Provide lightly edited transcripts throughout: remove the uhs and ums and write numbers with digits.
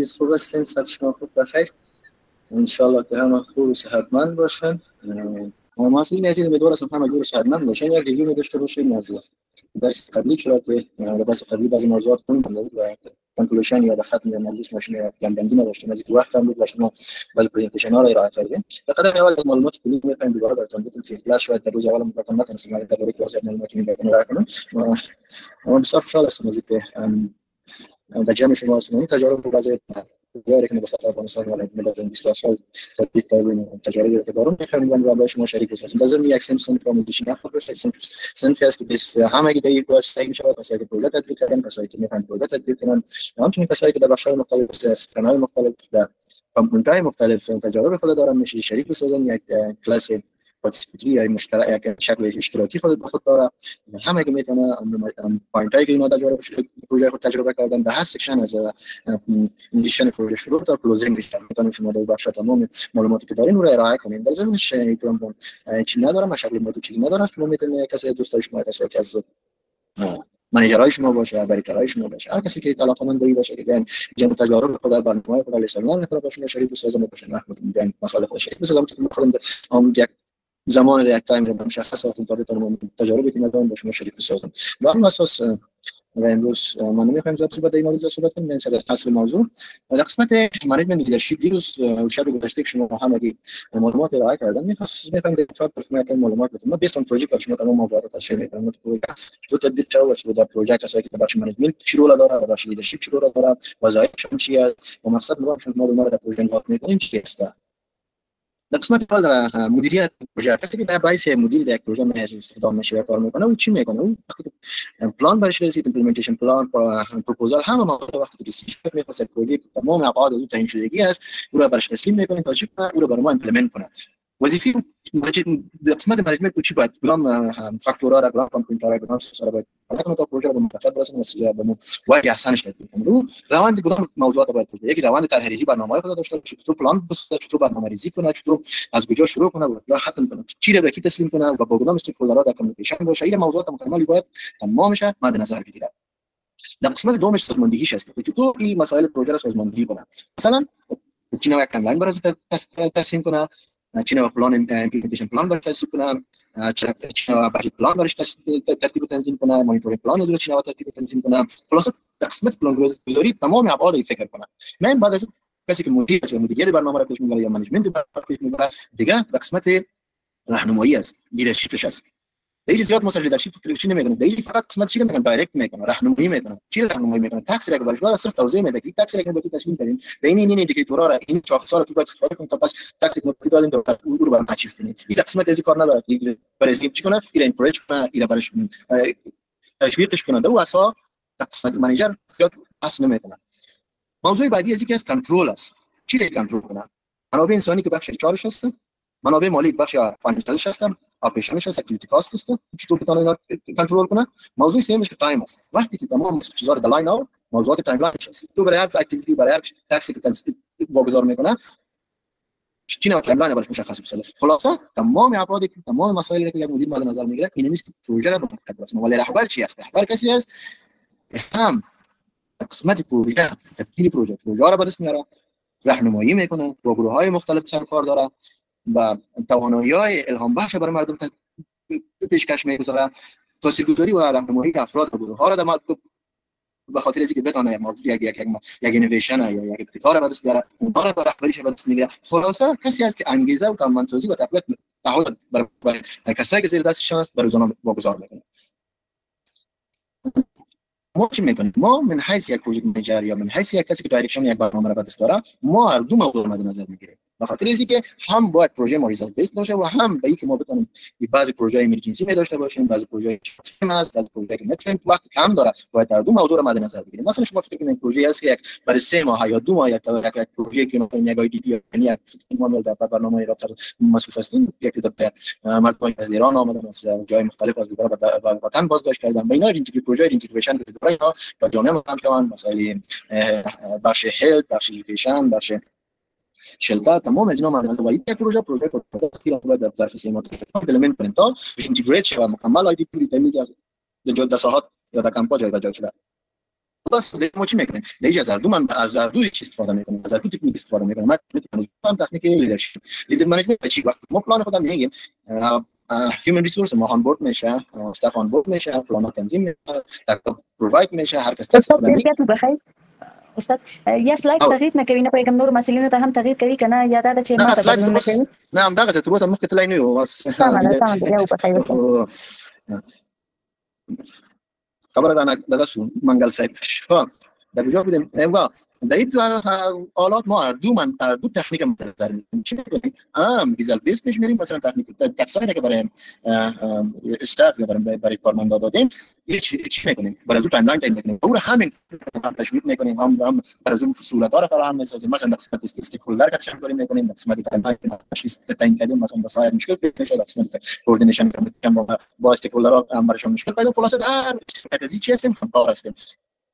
عزیز خوب هستین؟ صحت شما خوب بخیر؟ انشالله که همه خوب و صحتمند باشن. مسئولین عزیز امیدوار هستم همه جور صحتمند باشن. یک ریویو داشته باشیم از درس قبلی، چرا که درس قبلی بعضی موضوعات خوندم بود و کنکلوژن یا ختم مجلس ماشین جنبندی نداشتیم، از وقت هم بود و شما بعضی پرزنتیشن ها را ارائه کردیم. فقط اول معلومات کلی می‌خوایم دوباره براتون بگم که کلاس شاید در روز اول مکمل نتونستم درباره کلاس معلوماتی می‌دم ارائه کنم. و بسیار خوشحال هستم از اینکه در جمع شما هستم. تجارب بعضی جایی که مثلا افغانستان و ملت 20 سال تطبیق کردیم، تجاربی که دارم می‌خوام با شما شریک بشم. لازم یک سنف آموزشی نخواهد باشه، سنفی است که بس همه که در باش سعی می‌شود کسایی که پروژه تطبیق کردن، کسایی که می‌خوان پروژه تطبیق کنن، همچنین کسایی که در بخش‌های مختلف استان‌های مختلف در کامپونی‌های مختلف تجارب خود دارن میشه شریک بسازن. یک کلاس پارتیسیپاتوری یا مشترک، یک شکل اشتراکی خود به خود داره. همه که میتونه پوینتایی که اینا تجربه پروژه خود تجربه کردن در هر سکشن از اینیشیشن پروژه شروع تا کلوزینگش میتونیم شما در بخش تمام معلوماتی که دارین رو ارائه کنین. در ضمنش اینکه چیزی ندارم، شکل مدو چیزی ندارم، شما میتونید کسی دوستای شما، کسی که از منیجرای شما باشه، برکرای شما باشه، هر کسی که علاقه‌مند باشه که بیان جمع تجارب خود در برنامه‌های خود لیسانال نفر باشون شریک بسازم، باشن رحمت بیان مسائل خود شریک بسازم که خودم یک زمان یک تایم رو مشخص وقتی تمام تجاربی که ندارم با شما شریک بسازم. و اون اساس و امروز ما نمی‌خوایم زیاد صحبت در این مورد صحبت کنیم. مثلا اصل موضوع در قسمت منیجمنت لیدرشپ دیروز و شب گذشته که شما همگی معلومات ارائه کردن، می‌خوایم در چهار پرسمه که معلومات بدم. ما بیس اون پروژه شما تمام موضوعات تشریح می‌کنم. پروژه تو تدبیر چه و در پروژه کسایی که بخش منیجمنت چی رول داره، بخش لیدرشپ چی رول داره، وظایفشون چیه و مقصد ما در پروژه وقت می‌کنیم چی است. در قسمت اول مدیریت پروژه، وقتی که در باعث مدیر یک پروژه میشه استخدام میشه کار میکنه، او چی میکنه؟ اون پلان برش رسید، ایمپلمنتیشن پلان، پروپوزال، همه مواد وقتی که ریسیو میخواد پروژه تمام ابعاد او تعیین شدگی است، او را برش تسلیم میکنه تا چه او را برای ما ایمپلمنت کنه. وظیفه قسمت منیجمنت چی باید گرام فاکتورها را گرام کامپوننت‌ها را گرام سر باید حالا تا پروژه رو منتخب برسونیم به وجه احسنش تطبیق کنیم. روند گرام موضوعات باید باشه. یکی روند طرح‌ریزی برنامه‌های خود داشته باشه، چطور پلان بسازه، چطور برنامه‌ریزی کنه، چطور از کجا شروع کنه و کجا ختم کنه، چی را به کی تسلیم کنه و با کدام استیک‌هولدرها در کامیونیکیشن باشه. این موضوعات مکملی باید تمامش مد نظر بگیرد. در قسمت دومش سازماندهیش است که چطور این مسائل پروژه را سازماندهی کنه. مثلا چی نوع کاملاین برای ترسیم کنه، چی نوع پلان ایمپلمنتیشن پلان برای ترسیم کنه، چی نوع بجت پلان برای ترتیب و تنظیم کنه، مانیتورینگ پلان رو چی نوع ترتیب و تنظیم کنه. خلاصه قسمت پلان گذاری تمام ابعاد فکر کنه. من بعد از کسی که مدیریت برنامه را پیش میبره یا منیجمنت برنامه پیش میبره، دیگه قسمت راهنمایی است، لیدرشپش است. دیگه زیاد مثلا لیدرشپ فکر چی نمیکنه، دیگه فقط قسمت چی میکنه، دایرکت میکنه، راهنمایی میکنه. چی راهنمایی میکنه؟ تکس را برش واسه صرف توضیح میده که تکس را که باید تسلیم کنین. این ایندیکاتورها را این شاخص‌ها تو باید استفاده کنید تا پس تکلیف مطلوب دادن تا او رو برام اچیو کنید. این قسمت از کار نداره که برای چی کنه، اینا انکورج کنه، اینا برش تشویقش کنه. دو اساس قسمت منیجر زیاد اصلا نمیکنه. موضوع بعدی از اینکه کنترل است. چی را کنترل کنه؟ منابع انسانی که بخش چارش هست، منابع مالی بخش فاینانشالش هستن، آپریشنش هست، اکتیویتی کاست است، چطور بتونه اینا کنترل کنه. موضوع سومش که تایم است. وقتی که تمام چیزا رو لاین اوت، موضوعات تایم لاینش هست. تو برای هر اکتیویتی، برای هر تاکسی که واگذار میکنه، چی نوع تایم لاین براش مشخص بسازه. خلاصه تمام ابعاد که تمام مسائلی که یک مدیر مد نظر میگیره، این نیست که پروژه رو متقبل برسونه. ولی رهبر چی است؟ رهبر کسی است هم قسمت پروژه، تبدیل پروژه رو به دست میاره، راهنمایی میکنه، با گروه‌های مختلف سر کار داره و توانایی‌های الهام بخش برای مردم پیشکش می‌گذاره. تاثیرگذاری و راهنمایی افراد و گروه‌ها را به خاطر اینکه بتونه یک اینویشن یا یک ابتکار به دست بیاره، اونها را به رهبریش به دست میگیره. خلاصه کسی است که انگیزه و توانمندسازی و تقویت تعهد برای کسایی که زیر دستش هست به روزانه واگذار میکنه. ما چی میکنیم؟ ما من حیث یک پروژه منیجر یا من حیث یک کسی که دایرکشن یک برنامه را به دست داره، ما هر دو موضوع مد نظر میگیریم. به خاطر اینکه هم باید پروژه ما ریزالت بیس باشه و هم به اینکه ما بتونیم بعضی پروژه ایمرجنسی می داشته باشیم، بعضی پروژه تیم است، بعضی پروژه که نتورک وقت کم داره، باید هر دو موضوع را مد نظر بگیریم. مثلا شما فکر کنید پروژه است که یک برای 3 ماه یا 2 ماه یک پروژه که مثلا یک آیدی یعنی یک ماندل در برنامه را مصروف هستیم، یک تعداد مردم از ایران آمدن، از جای مختلف از وطن بازگشت کردن، به اینا پروژه اینتگریشن که برای اینا با جامعه مقام شوند، مسائل بخش هلت، بخش ادویکیشن، بخش شلتر، تمام از اینا مربوط به یک پروژه که باید در ظرف 3 ماه ایمپلمنت کنیم تا اینتگریت شود مکمل آیدی پوری تامین از جدا ساحات یا در کمپا جای به جای شده. خلاص ما چی میکنیم دیگه از من از دو چیز استفاده میکنم از دو تکنیک استفاده میکنم من میتونم تکنیک لیدرشپ لید منیجمنت چی وقت ما پلان خودم میگیم هیومن ریسورس ما آن بورد میشه استاف آن بورد میشه پلان تنظیم میشه پروواید میشه هر کس استاد ډیر بخیر استاد یا سلاید تغییر نه کوي نه پیغام نور مسلینو ته هم تغییر کوي کنه یا دا چې ما ته بدلون نه کوي نه هم دغه تر اوسه مخکې تلای نه یو بس تمام یو بخیر استاد خبر را داده شو منگل صاحب در بجا بودیم در این آلات ما دو تکنیک در میکنیم چی میکنیم؟ ویزال بیس پیش میریم مثلا تکنیک تکسایی که برای استاف یا برای کارمندا دادیم چی میکنیم؟ برای دو تایملاین تعیین میکنیم او را همین تشویق میکنیم هم برای اون فصولت‌ها را فراهم میسازیم مثلا در قسمت استیک هولدر کاتش کاری میکنیم در قسمت تایملاین تشخیص تعیین کردیم مثلا بسایر مشکل پیش میشه در قسمت کوردینیشن با استیک هولدرها هم براشون مشکل پیدا خلاصه هر استراتژی چی هستیم هم کار هستیم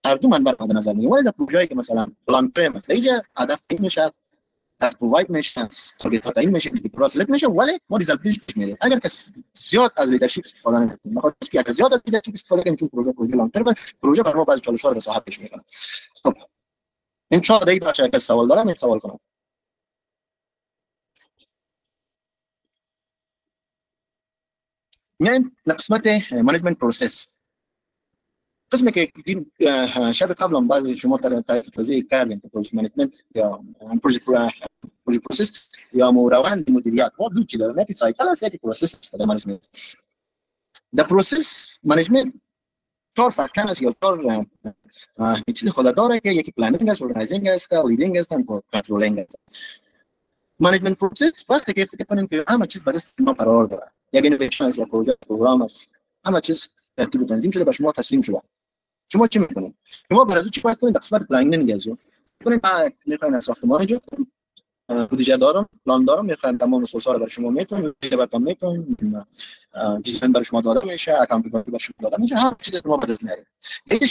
هر دو منبع مد نظر میگیریم ولی در پروژه‌ای که مثلا پلان پریم است اینجا هدف این میشه پروواید میشه تارگت این میشه پروسلت میشه ولی ما ریزالت پیش میریم اگر که زیاد از لیدرشپ استفاده نکنیم میخواد که اگر زیاد از لیدرشپ استفاده کنیم چون پروژه لانگ ترم پروژه برای ما بعضی چالش‌ها رو صاحب پیش میکنه خب ان شاء الله دیگه بچه‌ها که سوال دارم سوال کنم میایم قسمت مانیجمنت پروسس قسمی که شب قبل هم بعضی شما تعریف توضیح کردیم که پروژه مانیجمنت یا پروژه پروسس یا روند مدیریت ما دو چیز داریم یکی سایکل است یکی پروسس است در مانیجمنت در پروسس مانیجمنت چهار فکتور است یا چهار چیز خود داره که یکی پلنینگ است اورگانایزینگ است لیدینگ است و کنترلینگ است مانیجمنت پروسس وقتی که فکر کنیم که همه چیز برای ما قرار داره یک اینویشن است یا پروژه پروگرام است همه چیز ترتیب و تنظیم شده به شما تسلیم شده شما چی میکنید؟ شما برای از چی باید کنید؟ در قسمت پلنینگ نیازه. کنید من میخواین ساختمان ایجاد کنم، بودجه دارم، پلان دارم، میخواین تمام ریسورس‌ها رو برای شما میتونم، براتون میتونم، دیزاین برای شما داده میشه، اکانتبیلیتی برای شما داده میشه، هر چیزی که ما بدز میاریم. دیگه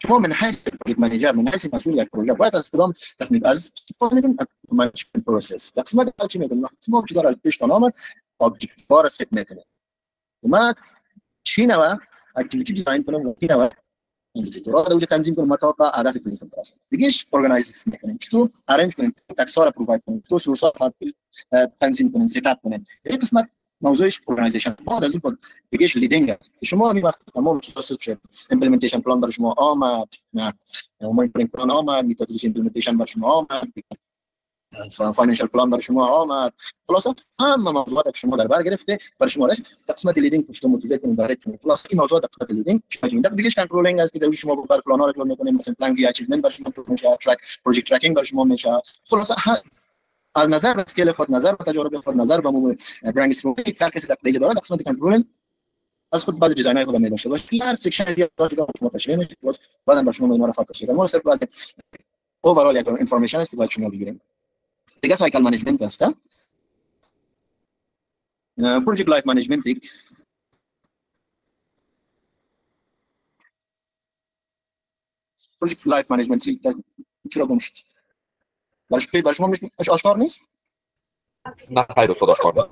شما من حیث پروژه منیجر، من حیث مسئول یک پروژه باید از کدام تکنیک از استفاده کنید مانیجمنت پروسس. در قسمت اول چی میکنید؟ شما چیزا رو پیش آمد، ابجکتیو بار ست میکنید. ما چی نوع اکتیویتی دیزاین کنم، چی نوع اندیکاتورها رو تنظیم کنیم تا به هدف کلیدی برسیم. دیگهش ارگانایز میکنیم. چطور ارنج کنیم، تکسار پروواید کنیم، تو سورس ها تنظیم کنیم، ست اپ کنیم. این قسمت موضوعش ارگانایزیشن. بعد از اون دیگهش لیدینگ. شما همین وقت تمام سورس شد. ایمپلمنتیشن پلان برای شما آمد، نه مانیتورینگ پلان آمد، میتودولوژی ایمپلمنتیشن برای شما آمد، فاینانشال پلان برای شما آمد. خلاصه همه موضوعات که شما در بر گرفته برای شما راش قسمت لیدینگ کشته موتیویت کنید برای خلاصه این موضوعات قسمت لیدینگ شما دیگه کنترلینگ است که در شما بر پلان ها رو جور میکنید مثلا پلان وی اچیومنت برای شما میشه ترک پروژه ترکینگ برای شما میشه خلاصه از نظر به اسکیل خود نظر به تجربه خود نظر به مو برند استراتژی هر کسی دیگه داره قسمت کنترلینگ از خود بعد دیزاین های خود میاد باشه هر سکشن دیگه داره شما تشریح میشه بعدم برای شما اینا رو فاکتور شده ما صرف بعد اوورال یک اینفورمیشن است که باید شما بگیریم دیگه سایکل منیجمنت است پروژه لایف منیجمنت پروژه لایف منیجمنت چرا گمشت برای شما مش آشکار نیست نه خیر استاد آشکار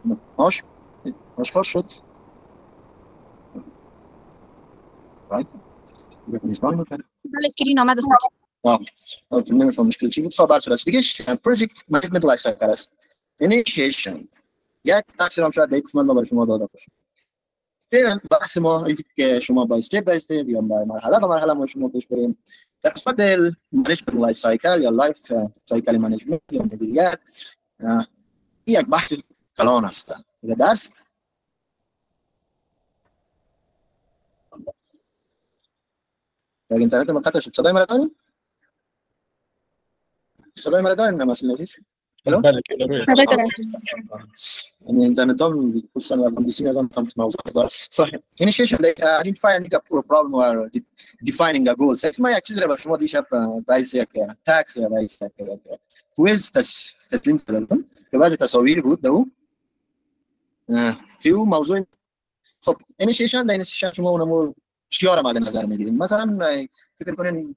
نیست آشکار شد رایت اسکرین آمد استاد نمی‌فهمم مشکل چی بود خب بر صورت دیگه پروژه منیجمنت لایف سایکل است اینیشیشن یک تقسیم هم شاید قسمت ما برای شما داده باشه فعلا بحث ما اینه که شما با استپ بای استپ یا مرحله به مرحله ما شما پیش بریم در قسمت منیجمنت لایف سایکل یا لایف سایکل منیجمنت یا مدیریت این یک بحث کلان است در درس در اینترنت ما قطع شد صدای مرا داریم؟ صدای مرا داریم مثلا عزیز؟ بله صدای دارم اینترنت هم دوستان و بیسی میگم فهمت موضوع داره صحیح initiation like identifying a problem or defining a goal سکس ما یک چیز رو به شما دیشب باعث یک تاکس یا باعث یک کویز تسلیم کردم که بعضی تصاویر بود دو که موضوع خب initiation در initiation شما اونمو چیا رو مد نظر میگیرید مثلا فکر کنین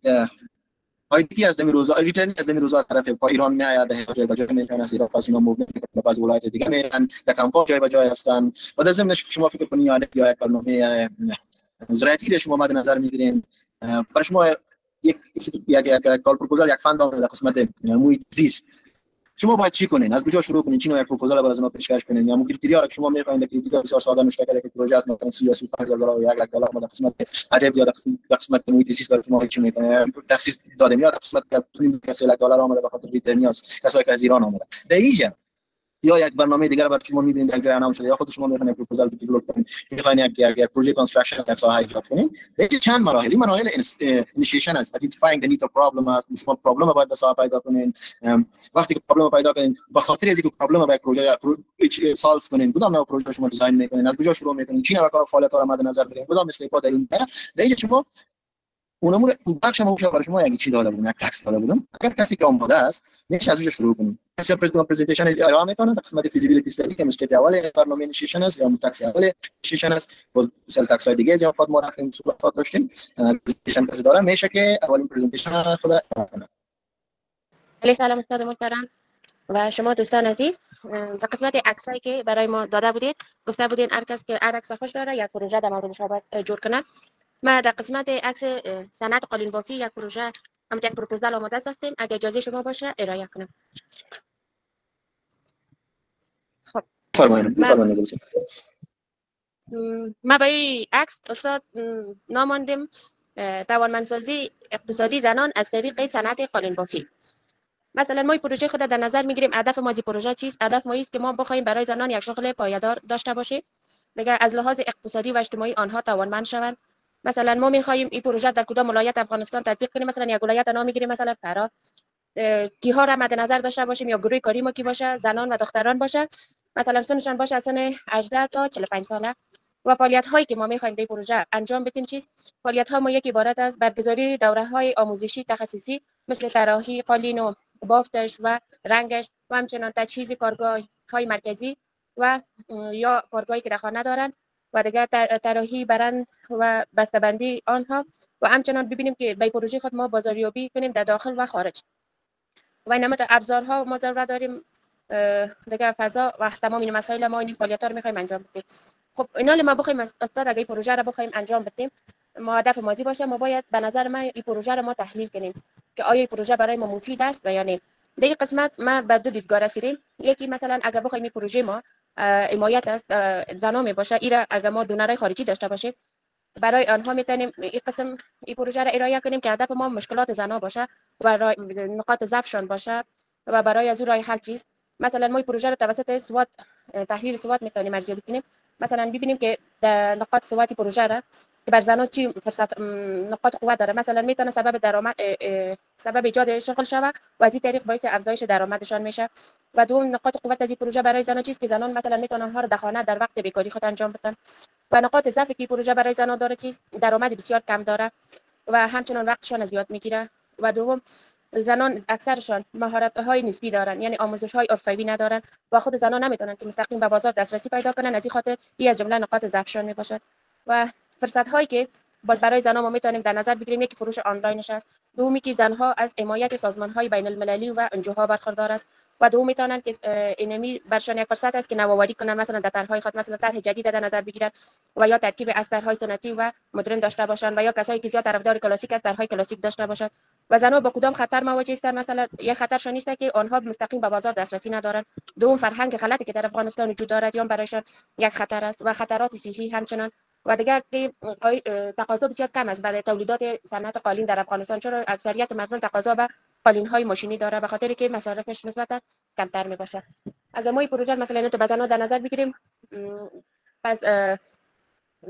آیدی از دمی روزا ریترن از دمی روزا طرف با ایران میآید جای به جای میشن از ایران پس اینا موو میکنن باز ولایت دیگه میرن در کمپا جای به جای هستن و در ضمن شما فکر کنید یا یک برنامه زراعتی شما مد نظر میگیرین برای شما یک کال پروپوزال یک فند در قسمت محیط زیست شما باید چی کنین از کجا شروع کنین چی نوع یک پروپوزال برای از ما پیشکش کنین یا کریتریا را شما میخواین کریتریا بسیار ساده مشکل یک پروژه است مثلا 35000 دلار یا 1 لک دلار در قسمت عدد یا در قسمت محیط زیست برای شما چی میکنین تخصیص داده میاد در قسمت 3 لک دلار آمده به خاطر ریترنیاس کسایی که از ایران آمده در اینجا یا یک برنامه دیگر برای شما میبینید یک جای انام شده یا خود شما میخواین پروپوزال دیولپ کنید میخواین یک پروژه کانستراکشن یک ساحه ایجاد کنید دیگه چند مراحل اینیشیشن است identifying the need of problem است شما پرابلم باید در ساحه پیدا کنین وقتی که پرابلم پیدا کنین به خاطر اینکه پرابلم باید پروژه سالو کنین کدام نوع پروژه شما دیزاین میکنین از کجا شروع میکنین چی نوع فعالیت ها را مد نظر بگیرین کدام استپا در این دیگه شما اونمون بخش ما برای شما یک چی داده بودم یک تکست داده بودم اگر کسی که آماده است میشه از اونجا شروع کنیم کسی پرزنتیشن ارائه میکنه قسمت فیزیبیلیتی استادی که مشکل اول برنامه اینیشیشن است یا تکس اول اینیشیشن است با سل تکس های دیگه زیاد ما رفتیم صحبت داشتیم پرزنتیشن کسی داره میشه که اولین پرزنتیشن خود کنه علیه سلام استاد محترم و شما دوستان عزیز در قسمت عکسایی که برای ما داده بودید گفته بودین هر کس که هر عکس خوش داره یک پروژه در مورد شما جور کنه ما در قسمت عکس صنعت قالین بافی یک پروژه یک پروپوزال آماده ساختیم اگه اجازه شما باشه ارائه کنم خب فرمایید ما با این عکس استاد ناماندیم توانمندسازی اقتصادی زنان از طریق صنعت قالین بافی مثلا ما پروژه خود در نظر میگیریم هدف ما از پروژه چیست هدف ما است که ما بخوایم برای زنان یک شغل پایدار داشته باشیم دیگه از لحاظ اقتصادی و اجتماعی آنها توانمند شوند مثلا ما میخوایم این پروژه در کدام ولایت افغانستان تطبیق کنیم مثلا یک ولایت نام میگیریم مثلا فرا کیها را مد نظر داشته باشیم یا گروه کاری ما کی باشه زنان و دختران باشه مثلا سنشان باشه از سن 18 تا 45 ساله و فعالیت هایی که ما میخوایم در پروژه انجام بدیم چیست فعالیت ها ما یک عبارت از برگزاری دوره های آموزشی تخصصی مثل طراحی قالین و بافتش و رنگش و همچنین تجهیز کارگاه های مرکزی و یا کارگاهی که در خانه دارن و دیگر طراحی برند و بسته‌بندی آنها و همچنان ببینیم که به پروژه خود ما بازاریابی کنیم در داخل و خارج و نمود ابزارها ما ضرورت داریم دیگر فضا و تمام این مسائل ما این فعالیت‌ها رو می‌خوایم انجام بدیم خب اینا ما بخوایم استاد اگه پروژه رو بخوایم انجام بدیم ما هدف مازی باشه ما باید به نظر من این پروژه رو ما تحلیل کنیم که آیا این پروژه برای ما مفید است و یا نه دیگه قسمت ما به دو دیدگاه رسیدیم یکی مثلا اگه بخوایم این پروژه ما حمایت است زنان می باشه ایرا اگه ما دونرای خارجی داشته باشیم برای آنها میتونیم این قسم این پروژه را ارائه کنیم که هدف ما مشکلات زنان باشه و نقاط ضعفشان باشه و برای از اون راه حل چیست مثلا ما این پروژه را توسط سواد تحلیل سواد میتونیم ارزیابی کنیم مثلا ببینیم که در نقاط سواد پروژه را که بر زنان چی فرصت نقاط قوت داره مثلا میتونه سبب درآمد سبب ایجاد شغل شوه و از این طریق باعث افزایش درآمدشان میشه و دوم نقاط قوت از این پروژه برای زنان چیست که زنان مثلا میتونن آنها را در خانه در وقت بیکاری خود انجام بدن و نقاط ضعفی که پروژه برای زنان داره چیست درآمد بسیار کم داره و همچنان وقتشان از یاد میگیره و دوم زنان اکثرشان مهارت‌های نسبی دارن یعنی آموزش‌های حرفه‌ای ندارن و خود زنان نمیتونن که مستقیم به بازار دسترسی پیدا کنن از این خاطر این از جمله نقاط ضعفشان میباشد و فرصت‌هایی که باز برای زنان ما میتونیم در نظر بگیریم یکی فروش آنلاینش است دومی که زنها از حمایت سازمان‌های بین‌المللی و انجوها برخوردار است و دوم میتونن که اینمی برشان یک فرصت است که نوآوری کنن مثلا در طرح‌های خود مثلا طرح جدید در نظر بگیرن و یا ترکیب از طرح‌های سنتی و مدرن داشته باشند و یا کسایی که زیاد طرفدار کلاسیک است طرح‌های کلاسیک داشته باشند و زنها با کدام خطر مواجه هستند مثلا یک خطرشان است که آنها مستقیم به بازار دسترسی ندارند دوم فرهنگ غلطی که در افغانستان وجود دارد یا برایشان یک خطر است و خطرات صحی همچنان و دیگر که تقاضا بسیار کم است برای تولیدات صنعت قالین در افغانستان چون اکثریت مردم تقاضا به قالین‌های ماشینی داره به خاطر که مصارفش نسبتا کمتر میباشه اگر ما این پروژه مثلا تو بزنان در نظر بگیریم پس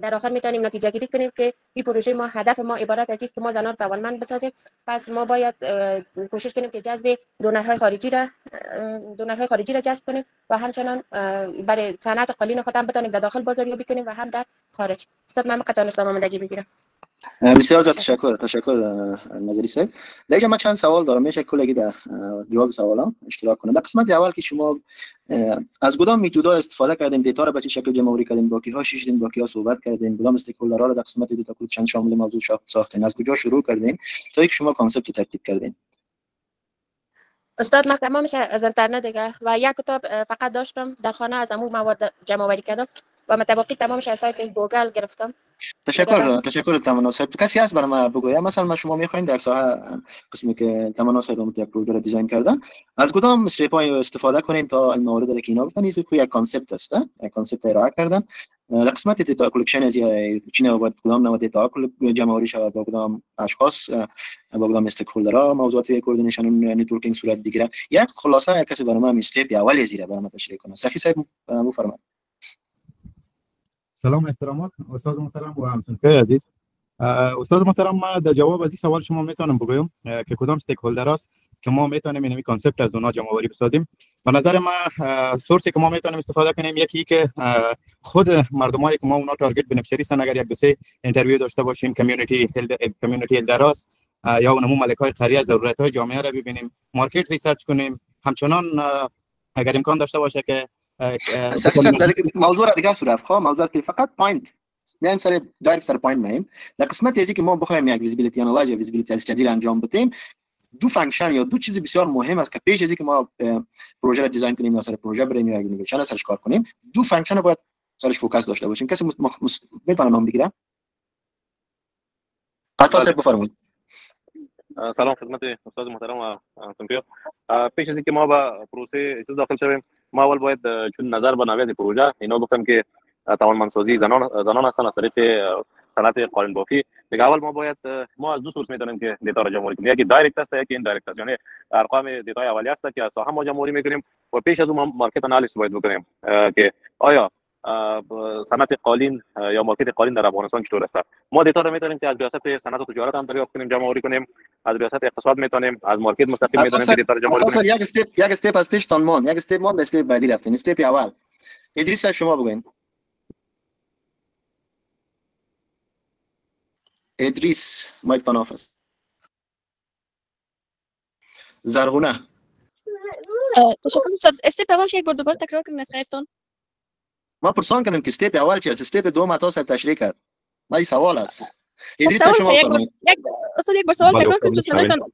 در آخر میتونیم نتیجه گیری کنیم که این پروژه ما هدف ما عبارت از است که ما زنان رو توانمند بسازیم پس ما باید کوشش کنیم که جذب دونرهای خارجی را جذب کنیم و همچنان برای صنعت قالین خود هم بتونیم در داخل بازاریابی کنیم و هم در خارج استاد من قطعا اسلام آمدگی میگیرم بسیار زیاد تشکر نظری صاحب. دیگه من چند سوال دارم، میشه کلگی در جواب سوالام اشتراک کنم. در قسمت اول که شما از کدام میتودا استفاده کردیم، دیتا را به چه شکل جمع آوری کردیم، با کیها شیشیدیم، با کیها صحبت کردیم، کدام استیکهولدرها را در قسمت دیتا کلکشن شامل موضوع ساختین، از کجا شروع کردین تا اینکه شما کانسپت ترتیب کردین؟ استاد من تمامش از اینترنت دیگه و یک کتاب فقط داشتم در خانه، از امور مواد جمع آوری کردم و متوقی تمامش از سایت گوگل گرفتم. تشکر تمنا صاحب. کسی هست برای ما بگوید مثلا ما شما میخواین در ساحه قسمی که تمنا صاحب رو یک پروژه رو دیزاین کردن، از کدام استپ‌های استفاده کنین تا این موارد رو که اینا گفتن تو یک کانسپت است، یک کانسپت ارائه کردن در قسمت دیتا کلکشن از چی نوبت کدام نوع دیتا جمع آوری شود، با کدام اشخاص، با کدام استیکهولدرها موضوعات کوردینیشن و نتورکینگ صورت بگیره. یک خلاصه یک کسی برای ما استپ اول زیره برای ما تشریح کنه. صفی صاحب بفرمایید. سلام احترامات استاد محترم و همسنفه عزیز. استاد محترم، ما در جواب از این سوال شما میتونم بگویم که کدام استیک هولدر است که ما میتونیم این کانسپت از اونها جمع آوری بسازیم. به نظر ما سورسی که ما میتونیم استفاده کنیم یکی که خود مردمایی که ما اونا تارگت بنفیشری هستن، اگر یک دو سه اینترویو داشته باشیم، کمیونیتی هلدراست یا اونمو مالکای قریه ضرورت های جامعه را ببینیم، مارکت ریسرچ کنیم. همچنان اگر امکان داشته باشه که موضوع را دیگه صورت موضوع که فقط پوینت میایم سر دایرکت سر پوینت میایم. در قسمت ازی که ما بخوایم یک ویزیبیلیتی انالایز یا ویزیبیلیتی استادی انجام بدیم، دو فانکشن یا دو چیز بسیار مهم است که پیش از اینکه ما پروژه را دیزاین کنیم یا سر پروژه بریم یا انیمیشن سرش کار کنیم، دو فانکشن باید سرش فوکس داشته باشیم. کسی میتونه نام بگیره؟ عطا صاحب بفرمایید. سلام خدمت استاد محترم و همسنفیان. پیش از اینکه ما با پروسه چیز داخل شویم، ما اول باید چون نظر به نوید پروژه اینا گفتم که توانمندسازی زنان هستن از طریق صنعت قالین بافی. دیگه اول ما باید ما از دو سورس میتونیم که دیتا را جمع کنیم، یکی دایرکت است یکی ایندایرکت است، یعنی ارقام دیتای اولیه است که از ساحه ما جمع میکنیم و پیش از اون ما مارکت انالیسیس باید بکنیم که آیا صنعت قالین یا مارکت قالین در افغانستان چطور است. ما دیتا را میتونیم که از ریاست صنعت و تجارت هم دریافت کنیم، جمع آوری کنیم، از ریاست اقتصاد میتونیم، از مارکت مستقیم میتونیم دیتا را جمع آوری کنیم. یک استپ از پیش تان یک استپ مان استپ بعدی رفتین. استپ اول ادریس صاحب شما بگوین. ادریس مایک پنافس. زرغونه. تشکر استاد. استپ اول یک بار دوباره تکرار کنید خیرتون. ما پرسان کنیم که استپ اول چی است، استپ دوم عطا صاحب تشریح کرد. ما این سوال است. ادریس صاحب شما بفرمایید. استاد یک بار سوال تکرار کنید چون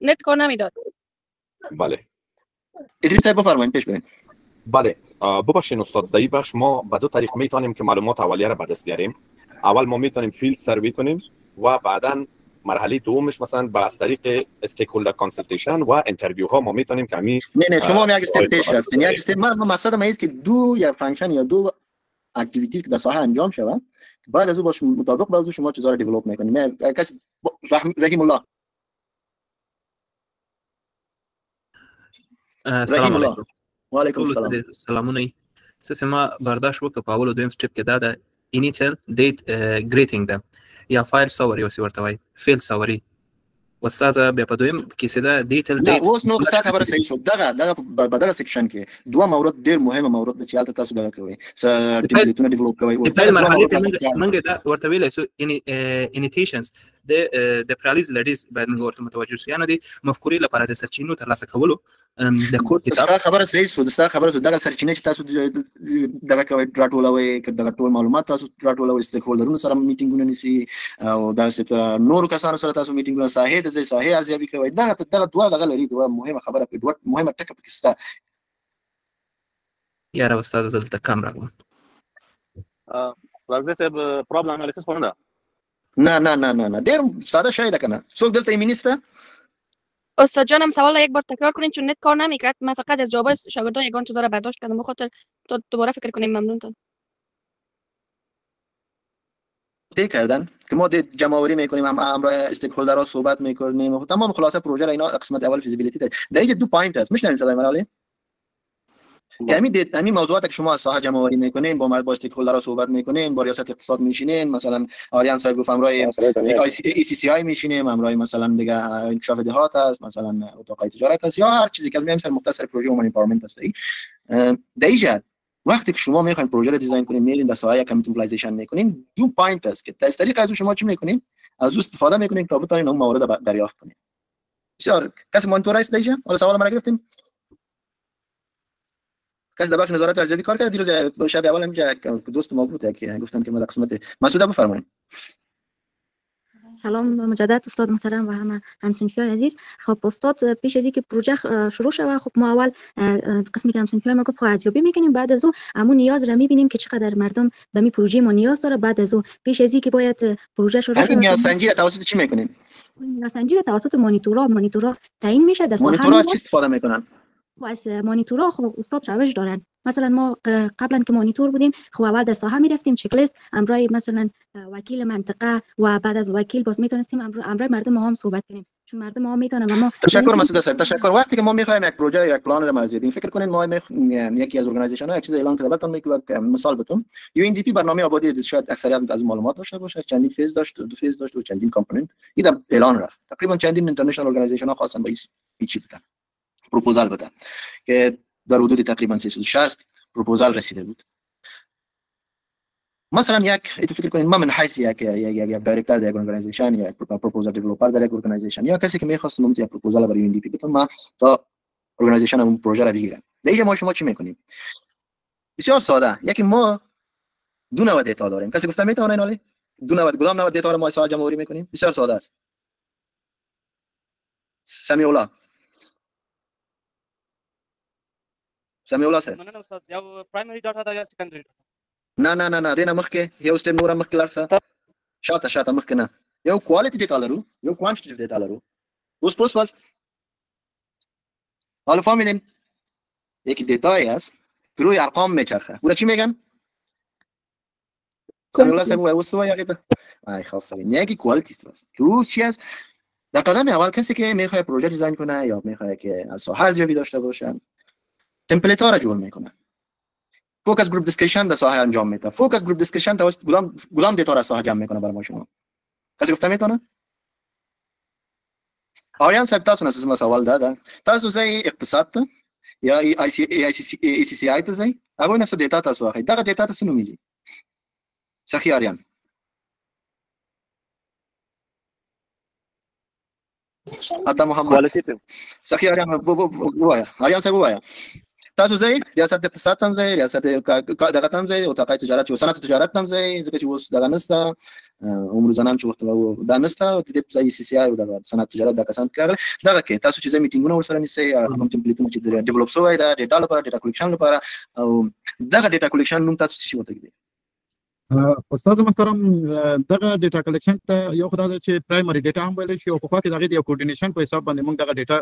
نت کار نمیداد. بله. ادریس صاحب بفرمایید پیش برید. بله ببخشید استاد، در این بخش ما به دو طریق میتونیم که معلومات اولیه را به دست بیاریم. اول ما میتونیم فیلد سروی کنیم و بعدا مرحله دومش مثلا با از طریق استیک هولدر کانسلتیشن و اینترویو ها ما میتونیم که همین نه شما یک استپ پیش هستین. یک استپ ما مقصد ما است که دو یا فانکشن یا دو اکتیویتی که در ساحه انجام شود بعد از اون باش مطابق با شما چیزا رو دیولپ میکنیم. کسی رحیم الله. سلام علیکم. و علیکم السلام. سلامونه. سیستم ما برداشت وکړ په اول او دویم سټپ کې دا د initial date greeting ده یا فایل سوري اوس ورته وای فیل سوري وسازه بیا په دویم کې سیده ډیټیل ډیټ اوس نو څه خبره صحیح شو. دغه بدل سیکشن کې دوه مورد ډیر مهمه مورد چې حالت تاسو دغه کوي ټیمپلیټونه ډیولپ کوي او په مرحله کې موږ دا ورته ویل سو انیټیشنز د پرالیز لډیز باید موږ ورته متوجه شو، یعنی د مفکورې لپاره د سرچینو ترلاسه کولو د کوډ کتاب خبره صحیح شو. د خبره شو دغه سرچینې چې تاسو دغه کوي راټولوي دغه ټول معلومات تاسو راټولوي استیک هولدرونو سره میټینګونه نیسي او دا ست نور کسانو سره تاسو میټینګونه ساحه د ساحه ارزیابي کوي. دغه دوه دغه لري دوه مهمه خبره په دوه مهمه ټکه پکې ستا یاره استاد زلته کم راغلم. راځي صاحب پرابلم انالیسیس کوم ده؟ نه ډیر ساده شی ده کنه. څوک دلته ایمینیسته؟ استاد جانم سوال یک بار تکرار کنین چون نت کار نمیکرد. من فقط از جواب شاگردان یگان چیزا رو برداشت کردم، بخاطر تو دوباره فکر کنیم. ممنونتون. چه کردن که ما جمع آوری میکنیم، هم همراه استیک هولدرها صحبت میکنیم، تمام خلاصه پروژه را اینا قسمت اول فیزیبیلیتی داره. دیگه دو پوینت است میشنوید صدای من علی؟ همین موضوعاتی که شما از ساحه جمع آوری میکنین، با استیک هولدرها صحبت میکنین، با ریاست اقتصاد میشینین، مثلا آریان صاحب گفت همراه ای سی سی آی میشینیم، همراه مثلا دیگه انکشاف دهات است، مثلا اتاق تجارت است، یا هر چیزی که میام سر مختصر پروژه اومن ایمپاورمنت است. دیگه وقتی که شما میخواین پروژه رو دیزاین کنین، میرین در ساحه کمیونیتی موبیلایزیشن میکنین، دو پوینت است که از طریق از شما چی میکنین؟ از او استفاده میکنین تا بتونین اون موارد دریافت کنین. بسیار کسی مانیتور است دیگه؟ حالا سوال ما گرفتیم. کسی در بخش نظارت ارزیابی کار کرد؟ دیروز شب اول اینجا دوست ما بود که گفتن که ما قسمت مسعود بفرمایید. سلام مجدد استاد محترم و همه همصنفیان عزیز. خب استاد پیش از اینکه پروژه شروع شود خب ما اول قسمی که همصنفیان ما گفت ارزیابی میکنیم، بعد از او همون نیاز را میبینیم که چقدر مردم به می پروژه ما نیاز داره. بعد از او پیش از اینکه باید پروژه شروع شود نیاز سنجی را توسط چی میکنیم؟ نیاز سنجی را توسط مانیتورها تعیین میشه. مانیتورها چی استفاده میکنن؟ خب از مانیتورها خب استاد روش دارن. مثلا ما قبلا که مانیتور بودیم خب اول در ساحه میرفتیم چک لیست امرای مثلا وکیل منطقه و بعد از وکیل باز میتونستیم امرای مردم ما هم صحبت کنیم، چون مردم ما میتونن و ما. تشکر مسعود صاحب، تشکر. وقتی که ما میخوایم یک پروژه یا یک پلان رو ارزیابی فکر کنین ما یکی از ارگانایزیشن ها یک چیز اعلان کرده براتون میگم مثال بتون UNDP برنامه آبادی شاید اکثریت از معلومات داشته باشه، چندین فیز داشت، دو فیز داشت و چندین کامپوننت این اعلان رفت. تقریبا چندین اینترنشنال ارگانایزیشن ها خواستن با این چی بدن پروپوزال بدن که در حدود تقریبا 360 پروپوزال رسیده بود. مثلا یک فکر کنین ما من حیث یک دایرکتور در یک ارگانایزیشن یا یک پروپوزال دیولپر در یک ارگانایزیشن یا کسی که میخواست یک پروپوزال برای UNDP بدم ما تا ارگانایزیشن اون پروژه را بگیرم. دیگه ما شما چی میکنیم؟ بسیار ساده. یکی ما دو نوع دیتا داریم. کسی گفته میتونه اینالی دو نوع کدام نوع دیتا رو ما حساب جمع آوری میکنیم؟ بسیار ساده است. سمیع الله سر مننه استاد. یو پرایمری ډاټا دا یا سیکنډری؟ نه دینه مخکې یو سټپ نور مخکې لارسه شاته مخکې نه یو کوالټي ډیټا لرو یو کوانټیټیف ډیټا لرو. اوس حالا فهمیدین یکی دیتایی است که روی ارقام میچرخه. اون چی میگن؟ سمیولا صاحب واسه یا غیره ای خافرین یکی کوالټی است که او چی است. در قدم اول کسی که میخواد پروژه دیزاین کنه یا میخواد که از ساحه ارزیابی داشته باشه تمپلیت ها را جور میکنه. فوکس گروپ دیسکشن در ساحه انجام میده. فوکس گروپ دیسکشن توسط کدام دیتا را ساحه جمع میکنه برای ما شما؟ کسی گفته میتونه؟ آریان صاحب تاسو نساز ما سوال داده. تاسو زي اقتصاد یا ای سی سی آی ته زي هغه نه څه دیتا تاسو واخی. دغه دیتا تاسو نو میږي. سخی آریان اته محمد سخی آریان وایا. آریان صاحب وایا. تاسو زي ریاست اقتصاد هم زي ریاست دغه هم زي او تقاعد تجارت او صنعت تجارت هم زي ځکه چې اوس دغه نسته عمر زنان چې وخت دا نسته د دې ځای سی سی آی او دغه صنعت تجارت د کسان کېږي دغه کې تاسو چې زمي میټینګونه ورسره نيسي کوم ټمپلیټونه چې ډیولپ شوی دا ډیټا لپاره ډیټا کلیکشن لپاره او دغه ډیټا کلیکشن نوم تاسو څه وته کېږي؟ استاد محترم دغه ډیټا کلیکشن ته یو خدای چې پرایمری ډیټا هم ویل شي او په خوا کې دغه یو کوارډینیشن په حساب باندې موږ دغه ډیټا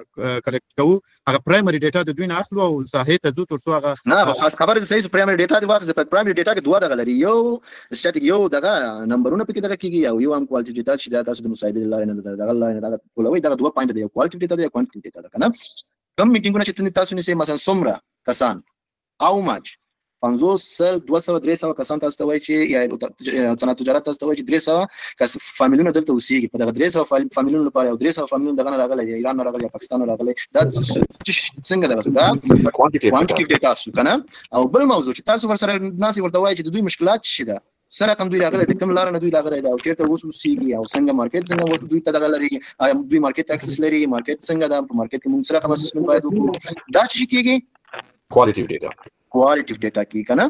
کلیکټ کوو. هغه پرایمری ډیټا د دوی نه اخلو او ساحه ته ځو تر څو هغه نه خاص خبر دې صحیح پرایمری ډیټا دی واخلې. په پرایمری ډیټا کې دوه دغه لري یو سټاتیک یو دغه نمبرونه پکې دغه کېږي او یو هم کوالټی ډیټا چې دا تاسو د مصاحبې لارې نه دغه لارې دغه ټولوي دغه دوه پوینټ دی یو کوالټی ډیټا دی یو کوانټیټی ډیټا ده کنه. کوم میټینګونه چې تاسو نيسي مثلا څومره کسان او ماچ 500 200 300 کسان تاسو ته وایي چې یا صنعت تجارت تاسو ته وایي چې 300 کس فامیلونه دلته اوسېږي. په دغه 300 فامیلونو لپاره او 300 فامیلونو دغه راغلي ایران راغلي پاکستان راغلي دا څنګه دا کوانټیټیف ډیټا سو کنه. او بل موضوع چې تاسو ورسره ناس ورته وایي چې د دوی مشکلات څه ده سره کوم دوی راغلي د کوم لار نه دوی راغلي دا او چیرته اوسېږي او څنګه مارکیټ څنګه اوس دوی ته دغه لري دوی مارکیټ اکسس لري مارکیټ څنګه دا په مارکیټ کې موږ سره کوم اسسمنت باید وکړو. دا چې کېږي کوالټیټیف ډیټا کې کنه.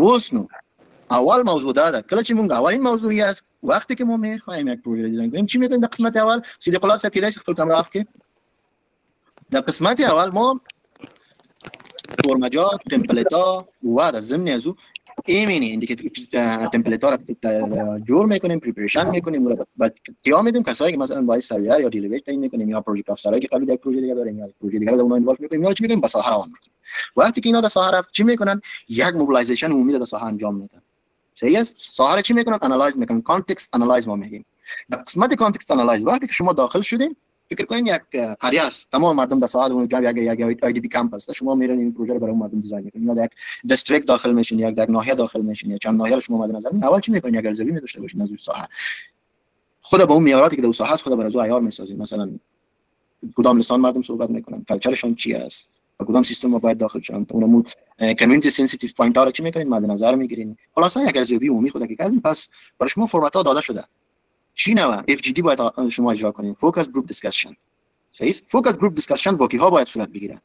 اوس نو اول موضوع دا ده کله چې موږ اولین موضوع یې وخت کې مو میخوایم یک پروژه دیزاین کنیم چی میکنیم؟ در قسمت اول سیده خلاصه کلیداش خپل کامera اف کې در قسمت اول ما فرمجات تمپلیتا و در ضمن از او ایمینی اندیکیتور تمپلیتا را جور میکنیم پریپریشن میکنیم و بعد تیا میدیم کسایی که مثلا باید سرویر یا دیلیویج تعیین میکنیم یا پروژه افسرایی که قبل یک پروژه دیگه دارن یا پروژه دیگه رو اونها اینوالو میکنیم یا چی میگیم با ساحه روان میکنیم. وقتی که اینا در ساحه رفت چی میکنن؟ یک موبیلایزیشن عمومی در ساحه انجام میدن. صحیح است؟ ساحه چی میکنن؟ انالایز میکنن. کانتکست انالایز ما میگیم. در قسمت کانتکست انالایز وقتی که شما داخل شدین فکر کنین یک قریه است تمام مردم در ساحه اون جا یک آی دی پی کمپ است شما میرین این پروژه رو برای مردم دیزاین میکنین یا یک دیستریکت داخل میشین یا یک ناحیه داخل میشین یا چند ناحیه شما مد نظر اول چی میکنین؟ یک ارزیابی داشته باشین از اون ساحه خود با اون معیاراتی که در ساحه خود برای عیار میسازین. مثلا کدام لسان مردم صحبت میکنن کلچرشون چی است و کدام سیستم ما باید داخل شون اونمون کمیونیتی سنسیتیو پوینت ها رو چی میکنین مد نظر میگیرین. خلاصا یک ارزیابی عمومی خود که کردین پس برای شما فرمت ها داده شده چی نوع FGD باید شما اجرا کنین، فوکس گروپ دیسکشن. صحیح؟ فوکس گروپ دیسکشن با کیها باید صورت بگیره؟